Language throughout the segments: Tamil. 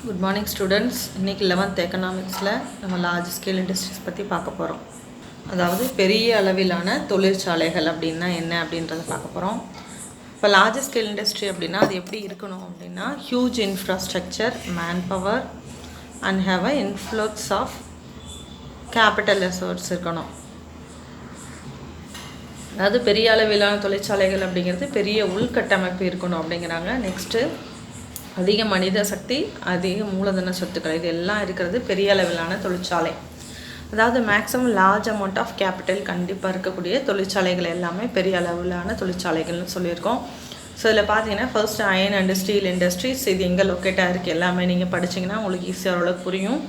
Good morning students. இன்றைக்கி 11th எக்கனாமிக்ஸில் நம்ம லார்ஜ் ஸ்கேல் இண்டஸ்ட்ரீஸ் பற்றி பார்க்க போகிறோம். அதாவது பெரிய அளவிலான தொழிற்சாலைகள் அப்படின்னா என்ன அப்படின்றத பார்க்க போகிறோம். இப்போ லார்ஜ் ஸ்கேல் இண்டஸ்ட்ரி அப்படின்னா அது எப்படி இருக்கணும் அப்படின்னா huge infrastructure, manpower and have a influx of capital resource இருக்கணும். அதாவது பெரிய அளவிலான தொழிற்சாலைகள் அப்படிங்கிறது பெரிய உள்கட்டமைப்பு இருக்கணும் அப்படிங்கிறாங்க. நெக்ஸ்ட்டு அதிக மனித சக்தி, அதிக மூலதன சொத்துக்கள், இது எல்லாம் இருக்கிறது பெரிய அளவிலான தொழிற்சாலை. அதாவது maximum large amount of capital கண்டிப்பாக இருக்கக்கூடிய தொழிற்சாலைகள் எல்லாமே பெரிய அளவிலான தொழிற்சாலைகள்னு சொல்லியிருக்கோம். ஸோ இதில் பார்த்தீங்கன்னா first iron and Steeles industries, இது எங்கே லொக்கேட்டாக இருக்குது எல்லாமே நீங்கள் படிச்சிங்கன்னா உங்களுக்கு ஈஸியாக ஓரளவுக்கு புரியும்.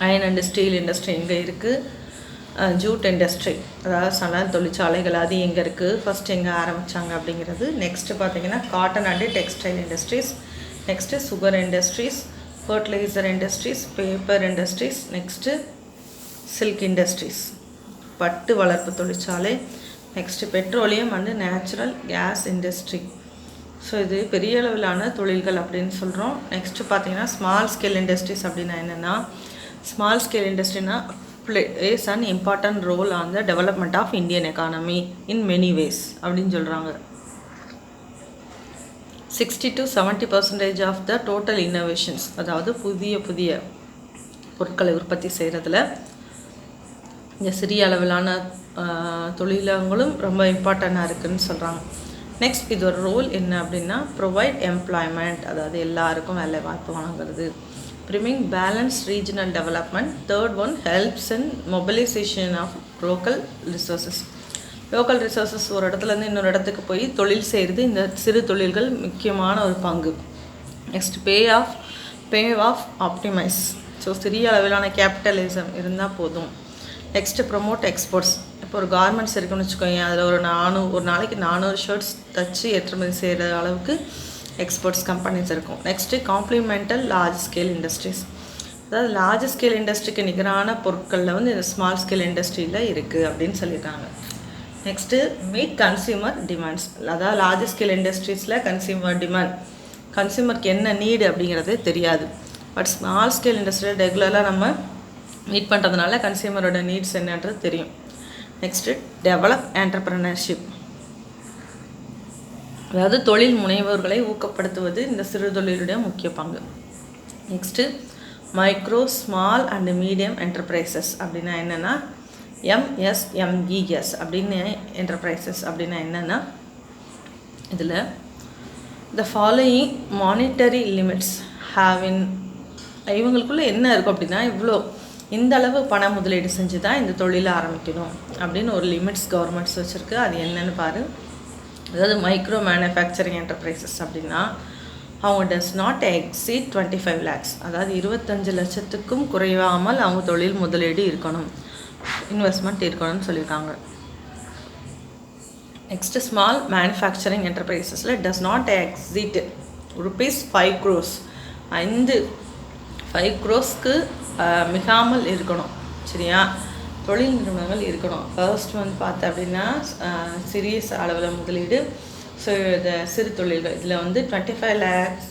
அயர்ன் அண்ட் ஸ்டீல் இண்டஸ்ட்ரி எங்கே இருக்குது, ஜூட் இண்டஸ்ட்ரி அதாவது சணல் தொழிற்சாலைகள் அது எங்கே இருக்குது, ஃபஸ்ட் எங்கே ஆரம்பித்தாங்க அப்படிங்கிறது. நெக்ஸ்ட்டு பார்த்தீங்கன்னா cotton and textile industries, next sugar industries, fertiliser industries, paper industries, next silk industries பட்டு வளர்ப்பு தொழிற்சாலை, next petroleum and natural gas industry. So இது பெரிய அளவிலான தொழில்கள் அப்படின்னு சொல்கிறோம். நெக்ஸ்ட்டு பார்த்தீங்கன்னா ஸ்மால் ஸ்கேல் இண்டஸ்ட்ரீஸ் அப்படின்னா என்னென்னா, ஸ்மால் ஸ்கேல் இண்டஸ்ட்ரினா plays an important role on the development of Indian economy in many ways அப்படின்னு சொல்கிறாங்க. 60 to 70% of the total innovations, அதாவது புதிய பொருட்களை உற்பத்தி செய்கிறதுல இந்த சிறிய அளவிலான தொழிலங்களும் ரொம்ப இம்பார்ட்டண்ட்டாக இருக்குதுன்னு சொல்கிறாங்க. நெக்ஸ்ட் இது ஒரு ரோல் என்ன அப்படின்னா ப்ரொவைட் எம்ப்ளாய்மெண்ட், அதாவது எல்லாருக்கும் வேலை வாய்ப்பு வழங்குறது. bringing balanced regional development. Third one helps in mobilization of local resources. Local resources ஒரு இடத்துலேருந்து இன்னொரு இடத்துக்கு போய் தொழில் செய்கிறது இந்த சிறு தொழில்கள் முக்கியமான ஒரு பங்கு. Next pay off optimise. So சிறிய அளவிலான கேபிட்டலிசம் இருந்தால் போதும். Next promote exports. இப்போ ஒரு கார்மெண்ட்ஸ் இருக்குன்னு வச்சுக்கோங்க, அதில் ஒரு நாளைக்கு 400 ஷர்ட்ஸ் தச்சு ஏற்றுமதி செய்கிற அளவுக்கு எக்ஸ்போர்ட்ஸ் கம்பெனிஸ் இருக்கும். நெக்ஸ்ட்டு காம்ப்ளிமெண்டல் லார்ஜ் ஸ்கேல் இண்டஸ்ட்ரீஸ், அதாவது லார்ஜ் ஸ்கேல் இண்டஸ்ட்ரிக்கு நிகரான பொருட்களில் வந்து இந்த ஸ்மால் ஸ்கேல் இண்டஸ்ட்ரியில் இருக்குது அப்படின்னு சொல்லியிருக்காங்க. நெக்ஸ்ட்டு மீட் கன்சியூமர் டிமாண்ட்ஸ், அதாவது லார்ஜ் ஸ்கேல் இண்டஸ்ட்ரீஸில் கன்சியூமர் டிமாண்ட், கன்சியூமருக்கு என்ன நீடு அப்படிங்கிறது தெரியாது. பட் ஸ்மால் ஸ்கேல் இண்டஸ்ட்ரியில் ரெகுலராக நம்ம மீட் பண்ணுறதுனால கன்சியூமரோட நீட்ஸ் என்னன்றது தெரியும். நெக்ஸ்ட்டு டெவலப் என்டர்பிரனர்ஷிப், அதாவது தொழில் முனைவோர்களை ஊக்கப்படுத்துவது இந்த சிறு தொழிலுடைய முக்கிய பங்கு. Next micro small and medium enterprises அப்படின்னா என்னென்னா MSMES அப்படின்னு என்டர்பிரைசஸ் அப்படின்னா என்னென்னா, இதில் the following monetary limits having, இவங்களுக்குள்ளே என்ன இருக்கும் அப்படின்னா இவ்வளோ இந்த அளவு பண முதலீடு செஞ்சு தான் இந்த தொழிலை ஆரம்பிக்கணும் அப்படின்னு ஒரு லிமிட்ஸ் கவர்மெண்ட்ஸ் வச்சுருக்கு. அது என்னென்னு பாரு. அதாவது மைக்ரோ மேனுஃபேக்சரிங் என்டர்பிரைசஸ் அப்படின்னா அவங்க டஸ் நாட் எக்ஸீட் 25 lakhs, அதாவது 25 லட்சத்துக்கும் குறையாமல் அவங்க தொழில் முதலீடு இருக்கணும், இன்வெஸ்ட்மெண்ட் இருக்கணும்னு சொல்லியிருக்காங்க. நெக்ஸ்ட்டு ஸ்மால் மேனுஃபேக்சரிங் என்டர்பிரைசஸில் does not exceed ₹5 crores, 5 crores மிகாமல் இருக்கணும். சரியா, தொழில் நிறுவனங்கள் இருக்கணும். ஃபர்ஸ்ட் வந்து பார்த்தா அப்படின்னா சிறிய அளவில் முதலீடு, ஸோ இந்த சிறு தொழில்கள் இதில் வந்து 25 lakhs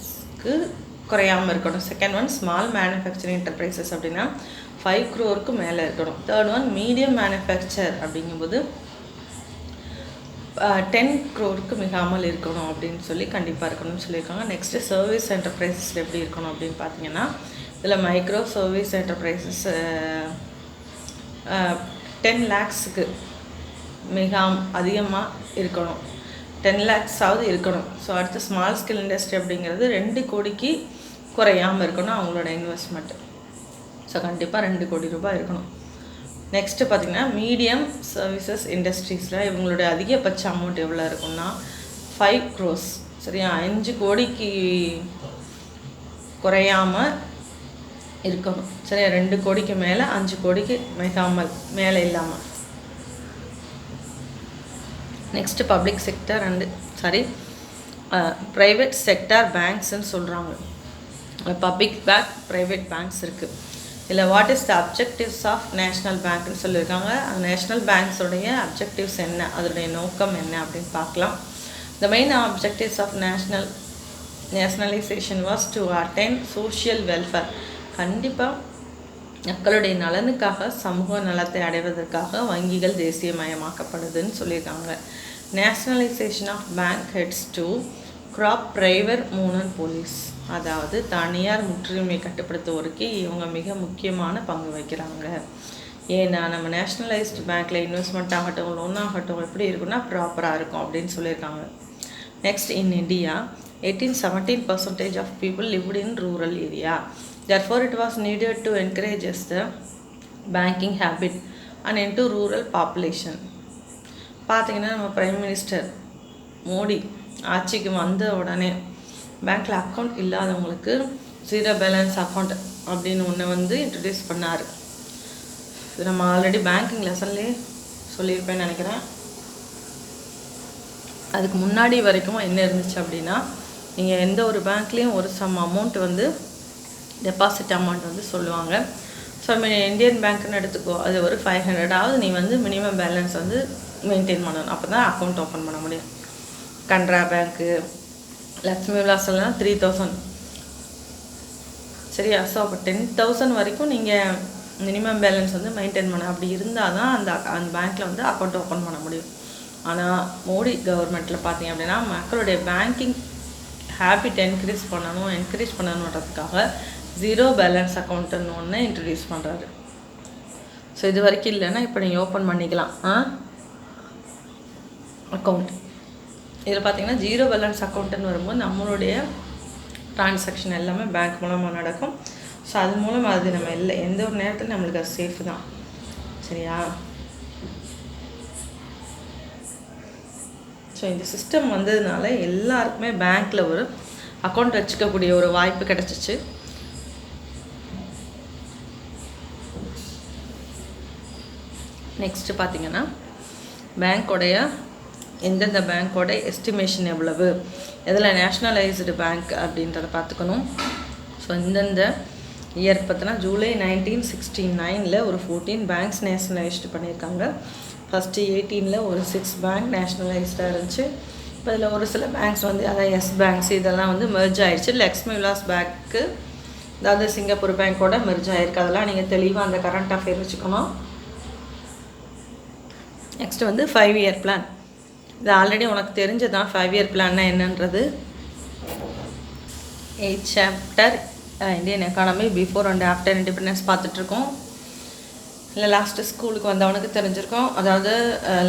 குறையாமல் இருக்கணும். Second one small manufacturing enterprises அப்படின்னா 5 crore மேலே இருக்கணும். தேர்ட் ஒன் மீடியம் மேனுஃபேக்சர் அப்படிங்கும்போது 10 crore மிகாமல் இருக்கணும் அப்படின்னு சொல்லி கண்டிப்பாக இருக்கணும்னு சொல்லியிருக்காங்க. நெக்ஸ்ட்டு சர்வீஸ் என்டர்பிரைசஸில் எப்படி இருக்கணும் அப்படின்னு பார்த்தீங்கன்னா இதில் மைக்ரோ சர்வீஸ் என்டர்பிரைசஸ் 10 lakhs அதிகமாக இருக்கணும், 10 lakhs இருக்கணும். ஸோ அடுத்து ஸ்மால் ஸ்கேல் இண்டஸ்ட்ரி அப்படிங்கிறது 2 கோடிக்கு குறையாமல் இருக்கணும் அவங்களோட இன்வெஸ்ட்மெண்ட்டு. ஸோ கண்டிப்பாக 2 கோடி ரூபாய் இருக்கணும். நெக்ஸ்ட்டு பார்த்திங்கன்னா மீடியம் சர்வீசஸ் இண்டஸ்ட்ரீஸில் இவங்களுடைய அதிகபட்ச அமௌண்ட் எவ்வளோ இருக்குன்னா 5 crores. சரியா, 5 கோடிக்கு குறையாமல் இருக்கணும். சரியா, 2 கோடிக்கு மேலே 5 கோடிக்கு மிகாமல் மேலே இல்லாமல். Next public sector and private sector பேங்க்ஸ்ன்னு சொல்கிறாங்க. பப்ளிக் பேங்க், ப்ரைவேட் பேங்க்ஸ் இருக்குது. இதில் what is the objectives of national பேங்க்னு சொல்லியிருக்காங்க. நேஷ்னல் பேங்க்ஸோடைய அப்ஜெக்டிவ்ஸ் என்ன, அதனுடைய நோக்கம் என்ன அப்படின்னு பார்க்கலாம். The main objectives of national nationalisation was to attain social welfare. கண்டிப்பாக மக்களுடைய நலனுக்காக, சமூக நலத்தை அடைவதற்காக வங்கிகள் தேசியமயமாக்கப்படுதுன்னு சொல்லியிருக்காங்க. Nationalisation of bank heads to grab private monopolies. அதாவது தனியார் முற்றுரிமை கட்டுப்படுத்துவோருக்கு இவங்க மிக முக்கியமான பங்கு வகிக்கிறாங்க. ஏன்னா நம்ம நேஷ்னலைஸ்டு பேங்க்கில் இன்வெஸ்ட்மெண்ட் ஆகட்டும், லோன் ஆகட்டும் எப்படி இருக்குன்னா ப்ராப்பராக இருக்கும் அப்படின்னு சொல்லியிருக்காங்க. Next, in India 17% of people lived in rural area. Therefore, it was needed to encourage the banking habit and into rural population. பார்த்தீங்கன்னா நம்ம பிரைம் மினிஸ்டர் மோடி ஆட்சிக்கு வந்த உடனே பேங்க்கில் அக்கௌண்ட் இல்லாதவங்களுக்கு ஜீரோ பேலன்ஸ் அக்கௌண்ட் அப்படின்னு ஒன்று இன்ட்ரடியூஸ் பண்ணார். இது நம்ம ஆல்ரெடி பேங்கிங் லெசன்லேயே சொல்லியிருப்பேன்னு நினைக்கிறேன். அதுக்கு முன்னாடி வரைக்கும் என்ன இருந்துச்சு அப்படின்னா, நீங்கள் எந்த ஒரு பேங்க்லேயும் ஒரு சம் அமௌண்ட் டெபாசிட் அமௌண்ட் சொல்லுவாங்க. ஸோ இந்தியன் பேங்க்னு எடுத்துக்கோ, அது ஒரு 500 நீ மினிமம் பேலன்ஸ் மெயின்டைன் பண்ணணும். அப்போ தான் அக்கௌண்ட் ஓப்பன் பண்ண முடியும். கனரா பேங்க்கு, லக்ஷ்மி விலாஸ்லாம் 3000. சரியா? ஸோ அப்போ 10,000 வரைக்கும் நீங்கள் மினிமம் பேலன்ஸ் மெயின்டைன் பண்ண, அப்படி இருந்தால் தான் அந்த பேங்க்கில் அக்கௌண்ட் ஓப்பன் பண்ண முடியும். ஆனால் மோடி கவர்மெண்ட்டில் பார்த்தீங்க அப்படின்னா மக்களுடைய பேங்கிங் ஹேபிட் என்கரேஜ் பண்ணணுன்றதுக்காக ஜீரோ பேலன்ஸ் அக்கௌண்ட்டுன்னு ஒன்று இன்ட்ரடியூஸ் பண்ணுறாரு. ஸோ இது வரைக்கும் இல்லைன்னா இப்போ நீங்கள் ஓப்பன் பண்ணிக்கலாம் அக்கௌண்ட். இதில் பார்த்தீங்கன்னா ஜீரோ பேலன்ஸ் அக்கௌண்ட்டுன்னு வரும்போது நம்மளுடைய ட்ரான்சாக்ஷன் எல்லாமே பேங்க் மூலமாக நடக்கும். ஸோ அது மூலம் அது நம்ம எந்த ஒரு நேரத்தில் நம்மளுக்கு அது சேஃப் தான். சரியா? ஸோ இந்த சிஸ்டம் வந்ததுனால எல்லாருக்குமே பேங்க்கில் ஒரு அக்கௌண்ட் வச்சுக்கக்கூடிய ஒரு வாய்ப்பு கிடச்சிச்சு. நெக்ஸ்ட்டு பார்த்திங்கன்னா எந்தெந்த பேங்க்கோட எஸ்டிமேஷன் எவ்வளவு, எதில் நேஷ்னலைஸ்டு பேங்க் அப்படின்றத பார்த்துக்கணும். ஸோ இந்தந்த இயர் பார்த்தோன்னா ஜூலை 1969 ஒரு 14 பேங்க்ஸ் நேஷ்னலைஸ்டு பண்ணியிருக்காங்க. ஃபஸ்ட்டு 18 ஒரு 6 பேங்க் நேஷ்னலைஸ்டாக இருந்துச்சு. இப்போ இதில் ஒரு சில பேங்க்ஸ் அதாவது எஸ் பேங்க்ஸ் இதெல்லாம் மெர்ஜ் ஆகிடுச்சு. லக்ஷ்மி விலாஸ் பேங்க்கு அதாவது சிங்கப்பூர் பேங்க்கோட மெர்ஜ் ஆகிருக்கு. அதெல்லாம் நீங்கள் தெளிவாக அந்த கரண்ட் அஃபேர் வச்சுக்கணும். Next 5 year plan. இது ஆல்ரெடி உனக்கு தெரிஞ்சதான் 5 இயர் பிளான்னா என்னன்றது. 8th chapter Indian economy before and after independence பார்த்துட்ருக்கோம். இல்லை லாஸ்ட்டு ஸ்கூலுக்கு வந்தவனுக்கு தெரிஞ்சிருக்கோம். அதாவது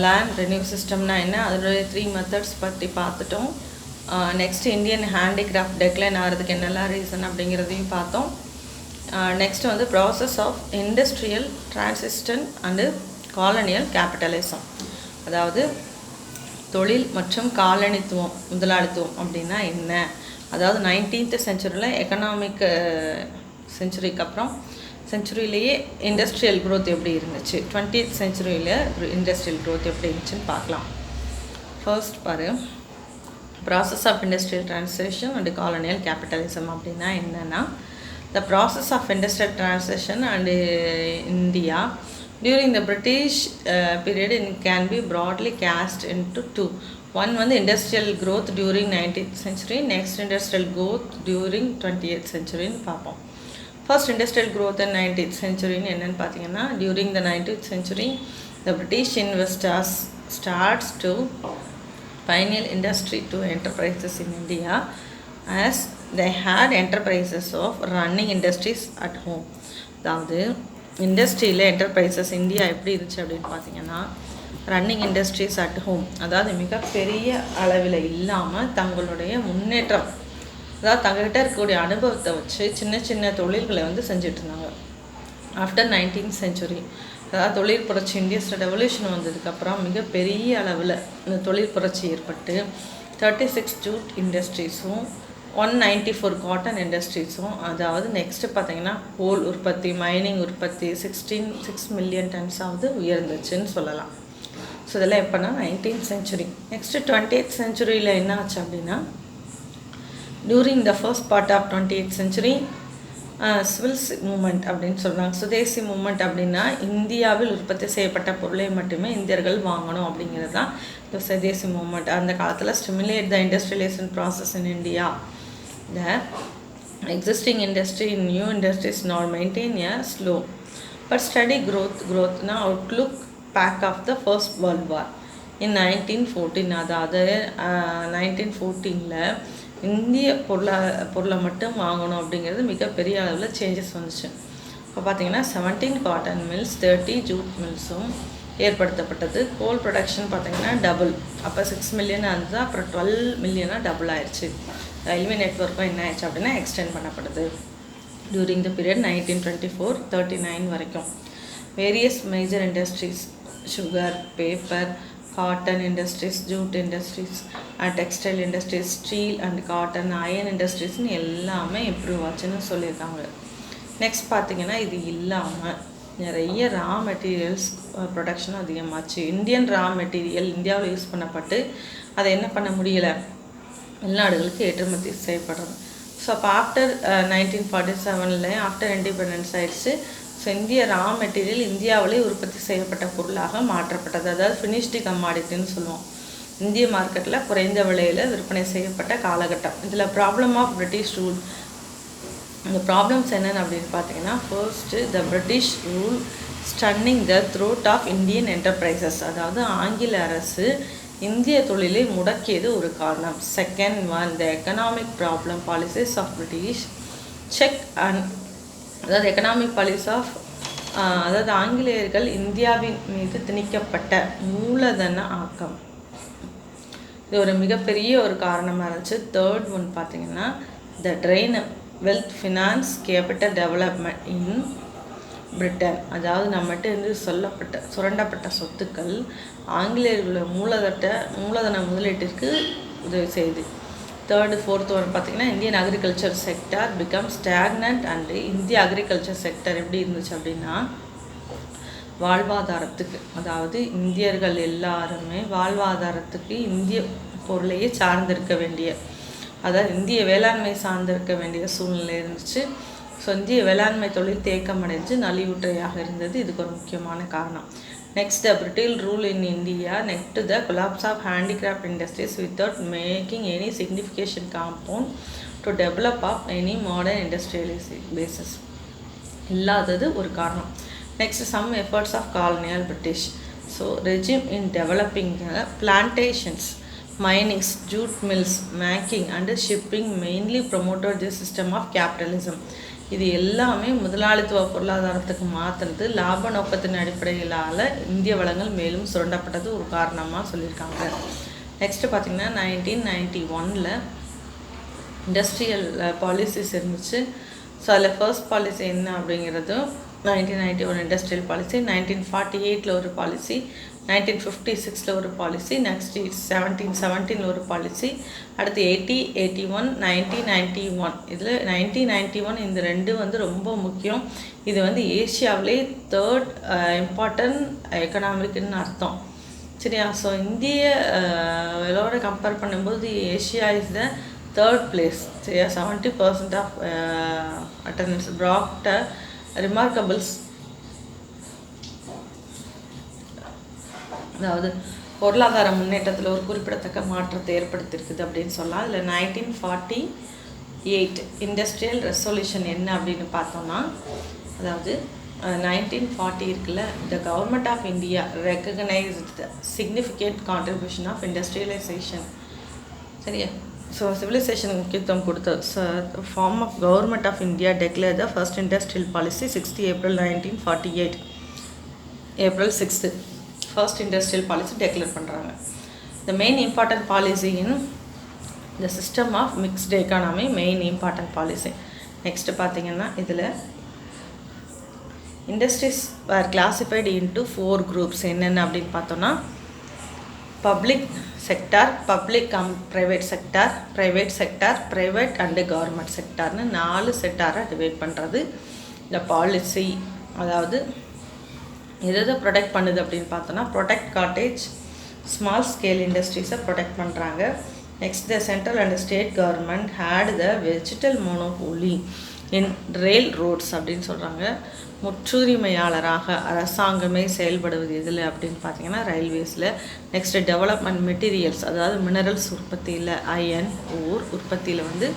லேண்ட் ரெனியூ சிஸ்டம்னா என்ன, அதோடைய 3 மெத்தட்ஸ் பற்றி பார்த்துட்டோம். நெக்ஸ்ட் இந்தியன் ஹேண்டிகிராஃப்ட் டெக்ளைன் ஆகிறதுக்கு என்னெல்லாம் ரீசன் அப்படிங்கிறதையும் பார்த்தோம். Next process of industrial transition and colonial capitalism. அதாவது தொழில் மற்றும் காலனித்துவம், முதலாளித்துவம் அப்படின்னா என்ன, அதாவது 19th செஞ்சுரியில் எக்கனாமிக் செஞ்சுரிக்கு அப்புறம் செஞ்சுரியிலேயே இண்டஸ்ட்ரியல் க்ரோத் எப்படி இருந்துச்சு, 20th செஞ்சுரியில் இண்டஸ்ட்ரியல் க்ரோத் எப்படி இருந்துச்சுன்னு பார்க்கலாம். ஃபர்ஸ்ட் பாரு, process of industrial transition and colonial capitalism அப்படின்னா என்னென்னா, the process of industrial transition and India during the British period can be broadly cast into two. One industrial growth during 19th century, next industrial growth during 20th century பார்ப்போம். First industrial growth in 19th century என்னன்னு பார்த்தீங்கன்னா, during the 19th century the British investors starts to pioneer industry to enterprises in India as they had enterprises of running industries at home. அதாவது இண்டஸ்ட்ரியில் என்டர்பிரைசஸ் இந்தியா எப்படி இருந்துச்சு அப்படின்னு பார்த்தீங்கன்னா, ரன்னிங் இண்டஸ்ட்ரீஸ் அட் ஹோம், அதாவது மிகப்பெரிய அளவில் இல்லாமல் தங்களுடைய முன்னேற்றம், அதாவது தங்கள்கிட்ட இருக்கக்கூடிய அனுபவத்தை வச்சு சின்ன சின்ன தொழில்களை செஞ்சுட்டு இருந்தாங்க. ஆஃப்டர் 19th செஞ்சுரி, அதாவது தொழில் புரட்சி, இண்டஸ்ட்ரியல் ரெவல்யூஷன் வந்ததுக்கப்புறம் மிகப்பெரிய அளவில் இந்த தொழில் புரட்சி ஏற்பட்டு 36 ஜூட் இண்டஸ்ட்ரீஸும் 194 காட்டன் இண்டஸ்ட்ரீஸும், அதாவது நெக்ஸ்ட்டு பார்த்தீங்கன்னா கோல் உற்பத்தி, மைனிங் உற்பத்தி 6 மில்லியன் டன்ஸாவது உயர்ந்துச்சுன்னு சொல்லலாம். ஸோ இதெல்லாம் எப்போனா 19th செஞ்சுரி. நெக்ஸ்ட்டு 20th செஞ்சுரியில் என்ன ஆச்சு அப்படின்னா, during the first part of 20th century civils movement அப்படின்னு சொல்கிறாங்க. சுதேசி மூமெண்ட் அப்படின்னா இந்தியாவில் உற்பத்தி செய்யப்பட்ட பொருளை மட்டுமே இந்தியர்கள் வாங்கணும் அப்படிங்கிறது தான் இந்த சுதேசி மூமெண்ட். அந்த காலத்தில் stimulate the industrialisation process in India The existing industry in new industries now maintain a slow but steady growth now outlook back of the First World War. In 1914, அதாவது 1914ல் இந்திய பொருளை மட்டும் வாங்கணும் அப்படிங்கிறது மிகப்பெரிய அளவில் சேஞ்சஸ் வந்துச்சு. இப்போ பார்த்தீங்கன்னா 17 காட்டன் மில்ஸ் 30 ஜூட் மில்ஸும் ஏற்படுத்தப்பட்டது. கோல் ப்ரொடக்ஷன் பார்த்திங்கன்னா டபுள், அப்போ 6 மில்லியன் இருந்தது, அப்புறம் 12 மில்லியனாக டபுள் ஆயிடுச்சு. ரயில்வே நெட்ஒர்க்கும் என்ன ஆயிடுச்சு அப்படின்னா எக்ஸ்டெண்ட் பண்ணப்படுது டியூரிங் த பீரியட் 1924-39 வரைக்கும். Various major industries, sugar, paper, cotton industries, jute industries, textile industries, steel and cotton, iron இண்டஸ்ட்ரீஸ்னு எல்லாமே இம்ப்ரூவ் ஆச்சுன்னு சொல்லியிருக்காங்க. நெக்ஸ்ட் பார்த்திங்கன்னா இது இல்லாமல் நிறைய ரா மெட்டீரியல்ஸ் ப்ரொடக்ஷனும் அதிகமாச்சு. இந்தியன் ரா மெட்டீரியல் இந்தியாவில் யூஸ் பண்ணப்பட்டு அதை என்ன பண்ண முடியலை, வெளிநாடுகளுக்கு ஏற்றுமதி செய்யப்படுறது. ஸோ அப்போ ஆஃப்டர் 1947 ஆஃப்டர் இண்டிபெண்டன்ஸ் ஆயிடுச்சு. ஸோ இந்திய ரா மெட்டீரியல் இந்தியாவிலே உற்பத்தி செய்யப்பட்ட பொருளாக மாற்றப்பட்டது. அதாவது ஃபினிஷ்டு கமாடிட்டின்னு சொல்லுவோம். இந்திய மார்க்கெட்டில் குறைந்த விலையில் விற்பனை செய்யப்பட்ட காலகட்டம். இதில் ப்ராப்ளம் ஆஃப் பிரிட்டிஷ் ரூல், இந்த ப்ராப்ளம்ஸ் என்னென்னு அப்படின்னு பார்த்தீங்கன்னா, first the British rule stunning the throat of Indian enterprises, அதாவது ஆங்கில அரசு இந்திய தொழிலை முடக்கியது ஒரு காரணம். Second one, the economic problem policies of British check and, அதாவது எக்கனாமிக் பாலிசி ஆஃப், அதாவது ஆங்கிலேயர்கள் இந்தியாவின் மீது திணிக்கப்பட்ட மூலதன ஆக்கம், இது ஒரு மிகப்பெரிய ஒரு காரணமாக இருந்துச்சு. தேர்ட் ஒன் பார்த்திங்கன்னா த train wealth finance capital development இன் பிரிட்டன், அதாவது நம்மகிட்ட இருந்து சுரண்டப்பட்ட சொத்துக்கள் ஆங்கிலேயர்களோட மூலதன முதலீட்டிற்கு உதவி செய்யுது. தேர்டு ஃபோர்த் ஒன் பார்த்திங்கன்னா Indian agriculture sector become stagnant and இந்திய அக்ரிகல்ச்சர் செக்டர் எப்படி இருந்துச்சு அப்படின்னா வாழ்வாதாரத்துக்கு, அதாவது இந்தியர்கள் எல்லாருமே வாழ்வாதாரத்துக்கு இந்திய பொருளையே சார்ந்திருக்க வேண்டிய, அதாவது இந்திய வேளாண்மை சார்ந்திருக்க வேண்டிய சூழ்நிலை இருந்துச்சு. ஸோ இந்திய வேளாண்மை தொழில் தேக்கமடைஞ்சு நலிவுற்றையாக இருந்தது. இதுக்கு ஒரு முக்கியமான காரணம். Next, the British rule in India next the collapse of handicraft industries without making any signification compound to develop of any modern industrialisation bases இல்லாதது ஒரு காரணம். Next, some efforts of colonial British. So regime in developing plantations, minings, jute mills, making and shipping mainly promoted the system of capitalism. இது எல்லாமே முதலாளித்துவ பொருளாதாரத்துக்கு மாற்றுறது லாப நோக்கத்தின் அடிப்படையிலால் இந்திய வளங்கள் மேலும் சுரண்டப்பட்டது ஒரு காரணமாக சொல்லியிருக்காங்க. நெக்ஸ்ட்டு பார்த்திங்கன்னா 1991 இண்டஸ்ட்ரியல் பாலிசிஸ் இருந்துச்சு. ஸோ அதில் ஃபர்ஸ்ட் பாலிசி என்ன அப்படிங்கிறதும் 1991 இண்டஸ்ட்ரியல் பாலிசி, 1948 ஒரு பாலிசி, 1956 ஒரு பாலிசி, நெக்ஸ்ட் 1717 ஒரு பாலிசி, அடுத்து 80, 81, 1991. இதில் 1991 இந்த ரெண்டு வந்து ரொம்ப முக்கியம். இது வந்து ஏஷியாவிலே தேர்ட் இம்பார்ட்டன்ட் எக்கனாமிக்குன்னு அர்த்தம், சரியா? ஸோ இந்திய இதோட கம்பேர் பண்ணும்போது Asia is the third place, சரியா? 70% ஆஃப் அட்டண்டன்ஸ் brought ரிமார்க்கபிள்ஸ், அதாவது பொருளாதார முன்னேற்றத்தில் ஒரு குறிப்பிடத்தக்க மாற்றத்தை ஏற்படுத்தியிருக்குது அப்படின்னு சொல்லலாம். இதில் 1948 இண்டஸ்ட்ரியல் ரெசல்யூஷன் என்ன அப்படின்னு பார்த்தோம்னா, அதாவது 1940 இருக்குல்ல, the government of India recognised the significant contribution of industrialisation, சரியா? ஸோ சிவிலைசேஷனுக்கு முக்கியத்துவம் கொடுத்த form of government of India declare the first industrial policy 60 April 1948, April 6 first industrial policy declare பண்ணுறாங்க. The main important policy in the system of mixed economy, main important policy. Next பார்த்திங்கன்னா இதில் industries are classified into 4 groups. என்னென்ன அப்படின்னு பார்த்தோன்னா, public sector, private sector, private and government செக்டார்னு 4 செக்டாராக டிவைட் பண்ணுறது இந்த பாலிசி. அதாவது எதை ப்ரொடெக்ட் பண்ணுது அப்படின்னு பார்த்தோன்னா, ப்ரொடெக்ட் காட்டேஜ் ஸ்மால் ஸ்கேல் இண்டஸ்ட்ரீஸை ப்ரொடெக்ட் பண்ணுறாங்க. Next, the central and state government had the vegetal monopoly in rail roads அப்படின்னு சொல்கிறாங்க. முற்றுரிமையாளராக அரசாங்கமே செயல்படுவது எதில் அப்படின்னு பார்த்தீங்கன்னா ரயில்வேஸில். நெக்ஸ்ட்டு, டெவலப்மெண்ட் மெட்டீரியல்ஸ், அதாவது மினரல்ஸ் உற்பத்தியில், அயன் ஓர் உற்பத்தியில் வந்து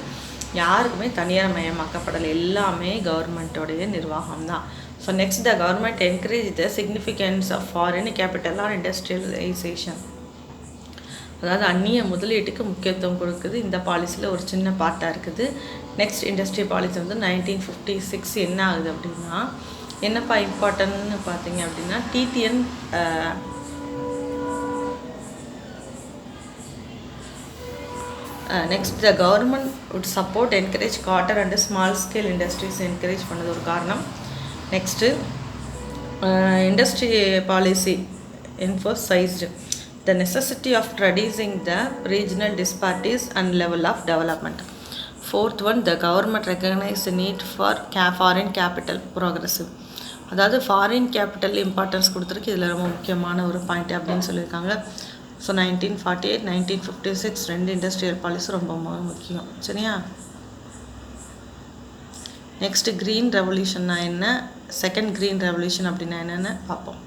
யாருக்குமே தனியார் மயமாக்கப்படலை, எல்லாமே கவர்மெண்ட்டோடைய நிர்வாகம் தான். So next, the government encourage the significance of foreign capital R industrialisation. அதாவது அந்நிய முதலீட்டுக்கு முக்கியத்துவம் கொடுக்குது. இந்த பாலிசியில் ஒரு சின்ன பார்ட்டாக இருக்குது. நெக்ஸ்ட் இண்டஸ்ட்ரி பாலிசி வந்து 1956 என்ன ஆகுது அப்படின்னா, என்னப்பா இம்பார்ட்டன்ட்னு பார்த்தீங்க அப்படின்னா, டிடிஎன் next, the government would support encourage cotton and small scale industries encourage பண்ணது ஒரு காரணம். Next, industry policy emphasised the necessity of reducing the regional disparities and level of development. Fourth one, the government recognized the need for foreign capital progressive. அதாவது ஃபாரின் கேபிட்டல் இம்பார்ட்டன்ஸ் கொடுத்துருக்கு. இதில் ரொம்ப முக்கியமான ஒரு பாயிண்ட் அப்படின்னு சொல்லியிருக்காங்க. ஸோ 1948, 1956 2 இண்டஸ்ட்ரியல் பாலிசி ரொம்ப முக்கியம். சரியா? நெக்ஸ்ட்டு க்ரீன் ரெவல்யூஷன்னா என்ன, செகண்ட் க்ரீன் ரெவல்யூஷன் அப்படின்னா என்னென்னு பார்ப்போம்.